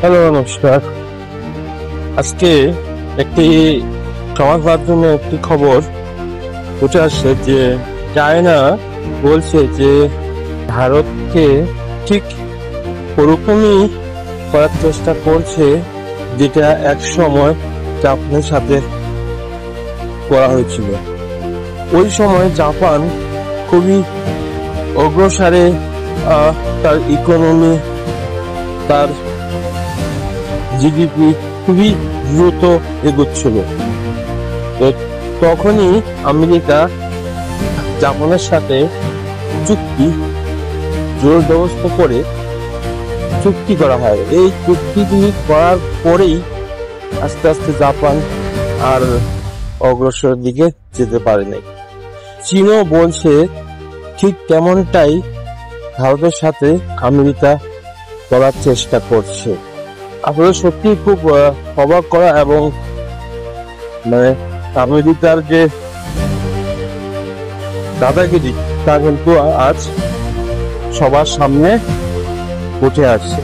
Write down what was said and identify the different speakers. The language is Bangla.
Speaker 1: হ্যালো, নমস্কার। আজকে একটি সমাজ মাধ্যমে একটি খবর উঠে আসছে যে চায়না বলছে যে ভারতকে ঠিক ওরকমই করার চেষ্টা করছে যেটা এক সময় জাপানের সাথে করা হয়েছিল। ওই সময় জাপান খুবই অগ্রসরে, তার ইকোনমি, তার জিডিপি খুবই দ্রুত এগোচ্ছিল। তো তখনই আমেরিকা জাপানের সাথে চুক্তি জোর ব্যবস্থা করে চুক্তি করা হয়। এই চুক্তিগুলি করার পরেই আস্তে আস্তে জাপান আর অগ্রসরের দিকে যেতে পারে নাই। চীনও বলছে ঠিক তেমনটাই ভারতের সাথে আমেরিকা করার চেষ্টা করছে। আসলে সত্যি খুব অবাক করা, এবং আমেরিকার যে দাদাগিরি তা কিন্তু আজ সবার সামনে উঠে আসছে।